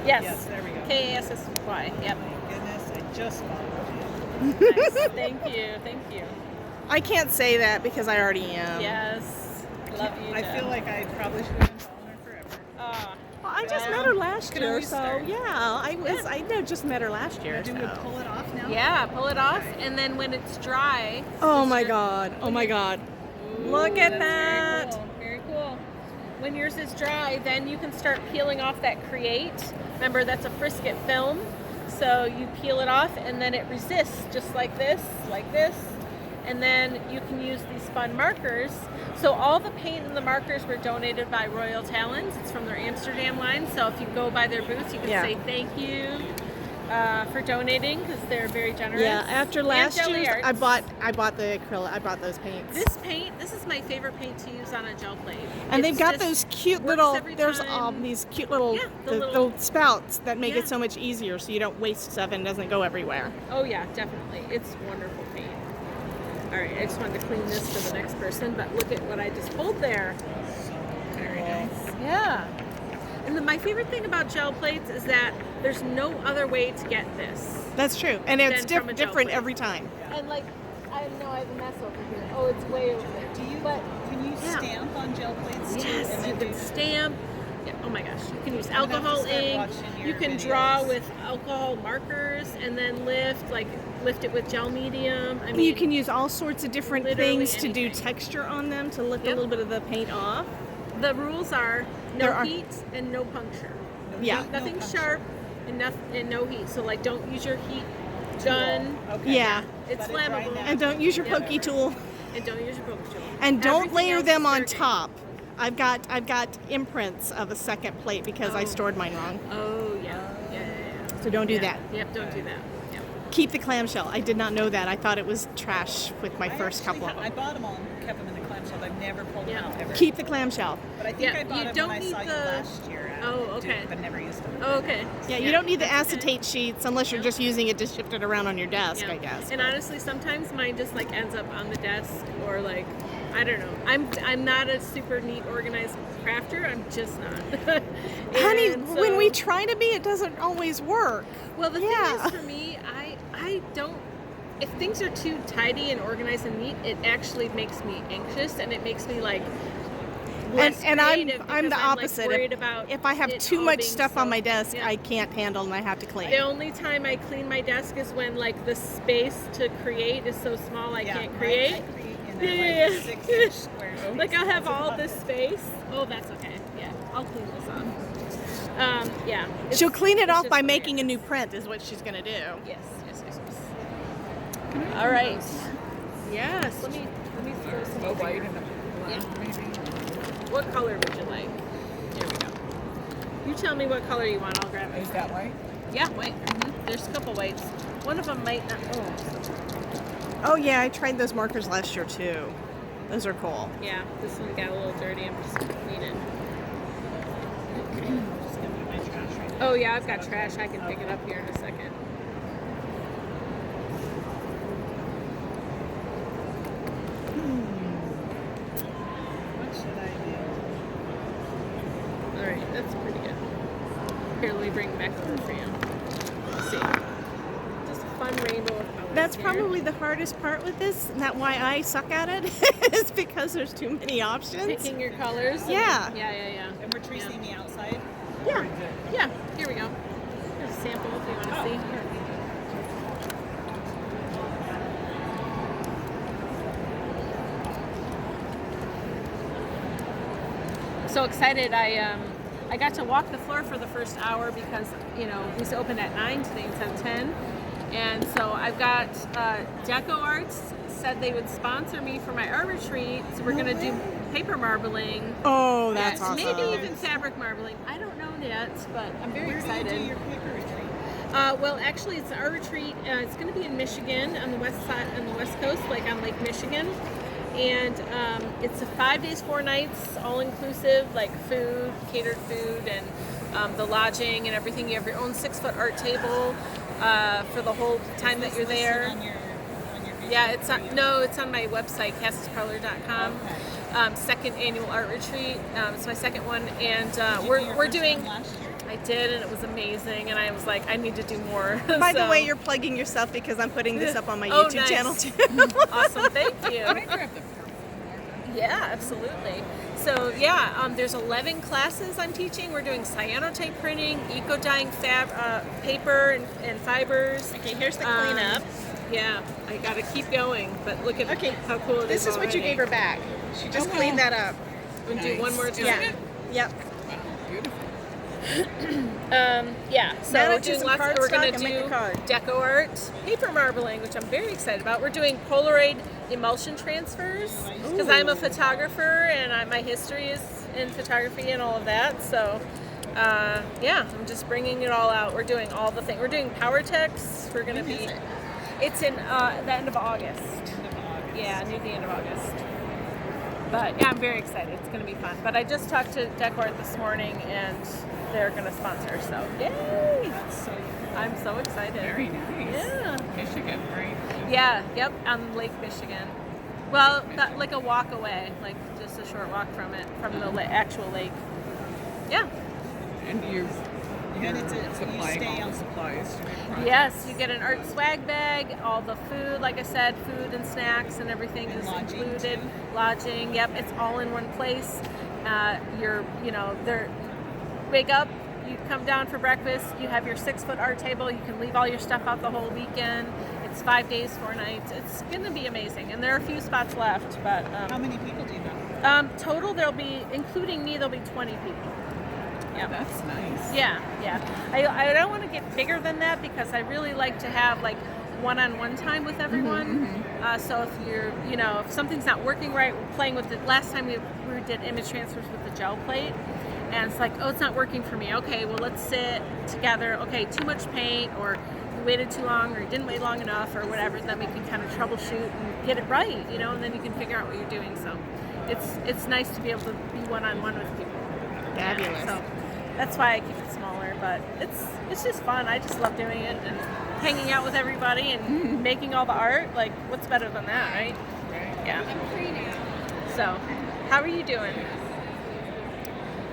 Yes. Yes, there we go. Kassy. Yep. My goodness, I just bought it. Nice. Thank you. Thank you. I can't say that because I already am. Yes. Love you. I Jen. feel like I probably should have been following her forever. Well, I just Well, met her last can year, always so start. yeah, I just met her last year. Do we So. pull it off now? Yeah, pull it off, and then when it's dry. Oh just my your- god! Oh my god! Ooh, Look at that's that! Very cool. Very cool. When yours is dry, then you can start peeling off that Create. Remember, that's a frisket film. So you peel it off, and then it resists just like this, and then you can use these fun markers. So all the paint and the markers were donated by Royal Talons. It's from their Amsterdam line. So if you go by their booths, you can say thank you for donating because they're very generous. Yeah, after last And year, Jelly I Arts. bought the acrylic. I bought those paints. This is my favorite paint to use on a gel plate. And It's they've got just those cute works little. every There's time. these cute little, Yeah, the the little- spouts that make Yeah. it so much easier, so you don't waste stuff and it doesn't go everywhere. Oh yeah, definitely. It's wonderful paint. All right, I just wanted to clean this for the next person, but look at what I just pulled there. Very nice. Yeah. And my favorite thing about gel plates is that there's no other way to get this. That's true, and it's Then from a gel different plate. every time. And like, I know I have a mess over here. Oh, it's way over there. Do you? But Can you yeah. stamp on gel plates too? yes, And you then can do- stamp. Yeah, oh my gosh, you can use I'm gonna have to alcohol start ink. watching your You can draw videos. with alcohol markers and then lift it with gel medium. I mean, You can use all sorts of different literally things to do anything. texture on them to lift a Yep. little bit of the paint off. The rules are no There are- heat and no puncture. Yeah. Nothing puncture. sharp and no heat. So like, don't use your heat gun. Okay. Yeah. It's Let it dry flammable. now. And don't use your Yeah. pokey tool. And don't use your poke tool. And don't Everything layer else them is on fair game. top. I've got imprints of a second plate because I Oh. stored mine wrong. Oh yeah. Yeah. So don't do Yeah. that. Yep. Don't do that. Yep. Keep the clamshell. I did not know that. I thought it was trash with my first couple of I them. bought them all and kept them in the clamshell. I've never pulled them Yeah. out ever. Keep the clamshell. But I think Yeah, I bought you them don't when I need saw you the- last year. Oh, okay. But never used them. Oh, okay. Yeah, you don't need the that's okay. acetate sheets unless you're just using it to shift it around on your desk, Yeah. I guess. And honestly, sometimes mine just like ends up on the desk or like, I don't know. I'm not a super neat organized crafter. I'm just not. Honey, And when we so- try to be, it doesn't always work. Well, the Yeah. thing is, for me, I don't. If things are too tidy and organized and neat, it actually makes me anxious and it makes me like. less And creative I'm the because opposite. Like, worried about If I have it too all much being stuff on so- my desk, yeah. I can't handle and I have to clean. The only time I clean my desk is when like the space to create is so small I can't create. I create in Yeah, a, yeah, like, yeah. 6-inch square space. Like I'll have That's all about this it. space. Oh, that's okay. Yeah, I'll clean this up. Yeah. it's- She'll clean it it's off just by what it making a is. new print, is what she's gonna do. Yes. All right. Yes. Let me throw some over white here. and a Yeah. black, maybe. What color would you like? Here we go. You tell me what color you want. I'll grab it. Is that white? Yeah, white. There's a couple whites. One of them might not. Oh. Oh yeah, I tried those markers last year too. Those are cool. Yeah, this one got a little dirty. I'm just gonna clean it. Just give me my trash right Oh yeah, I've got trash. I can pick it up here in a second. What should I do? All right, that's pretty good. Here, let me bring it back over for you. Let's see. Just a fun rainbow of colors. That's here. probably the hardest part with this, and that's why I suck at it. Is because there's too many options. Picking your colors. and- Yeah. Yeah. And we're tracing the outside. Yeah. Yeah, here we go. Here's a sample if you want to see. So excited! I got to walk the floor for the first hour because we opened at 9 today instead of 10, and so I've got Deco Arts said they would sponsor me for my art retreat. So we're gonna do paper marbling. Oh, that's Yeah, awesome. Maybe even fabric marbling. I don't know yet, but I'm very Where excited. do you do your paper retreat? Well, actually, it's our retreat. It's going to be in Michigan on the west side, on the west coast, like on Lake Michigan. And it's a 5 days, 4 nights, all inclusive, like food, catered food, and the lodging and everything. You have your own 6-foot art table for the whole time that you're there. On your Yeah, it's on my website, CassysParlour.com. Okay. Second annual art retreat. It's my second one, and Did you do your we're first doing. one last year? I did, and it was amazing. And I was like, I need to do more. By the So- way, you're plugging yourself because I'm putting this up on my Oh, YouTube nice. channel too. Awesome, thank you. Can I grab the purple marker? Yeah, absolutely. So yeah, there's 11 classes I'm teaching. We're doing cyanotype printing, eco-dyeing paper and fibers. Okay, here's the cleanup. Yeah, I gotta keep going, but look at Okay, how cool it is. This is what you already. gave her back. She just Oh, wow. cleaned that up. We'll do one more time. Yeah. Yep. Wow, beautiful. Yeah, so Now we're to doing some lots. We're cardstock gonna and make do a card. deco art, paper marbling, which I'm very excited about. We're doing Polaroid emulsion transfers because I'm a photographer and my history is in photography and all of that. So yeah, I'm just bringing it all out. We're doing all the things. We're doing power text. We're gonna When be. is it? It's in the end of August. End of August. Yeah, near the end of August. But yeah, I'm very excited. It's going to be fun. But I just talked to Decor this morning, and they're going to sponsor. So yay! That's so cool. I'm so excited. Very nice. Yeah. Michigan, right? Yeah. Yep. On Lake Michigan. Well, like a walk away, like just a short walk from it, from the actual lake. Yeah. And you And it's you're supplying stay all on- the supplies to your project. Yes, you get an art swag bag, all the food, like I said, food and snacks and everything And is lodging, included. too. Lodging, yep, it's all in one place. They're wake up, you come down for breakfast, you have your 6-foot art table, you can leave all your stuff out the whole weekend. It's 5 days, 4 nights. It's gonna be amazing, and there are a few spots left, but How many people do you have? total there'll be, including me, there'll be 20 people. Yep. That's nice. Yeah, yeah. I don't want to get bigger than that because I really like to have like one-on-one time with everyone. So if you're, if something's not working right, we're playing with it. Last time we did image transfers with the gel plate, and it's like, oh, it's not working for me. Okay, well, let's sit together. Okay, too much paint, or you waited too long, or you didn't wait long enough, or whatever. Then we can kind of troubleshoot and get it right, and then you can figure out what you're doing. So it's nice to be able to be one-on-one with people. Fabulous. So that's why I keep it smaller, but it's just fun. I just love doing it and hanging out with everybody and making all the art. Like, what's better than that, right? Right. Yeah. So, how are you doing?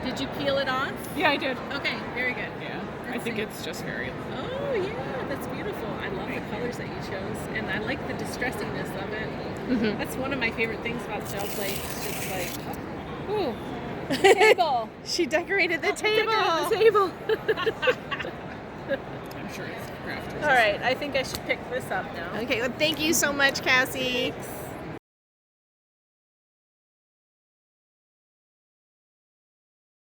Did you peel it off? Yeah, I did. Okay, very good. Yeah. I Let's think see. it's just very Oh yeah, that's beautiful. I love the colors that you chose, and I like the distressingness of it. That's one of my favorite things about gel plate. It's just like, ooh, the table. She decorated the table. Decorated the table. I'm sure it's crafters. All right, I think I should pick this up now. Okay, well, thank you so much, Cassie. Thanks.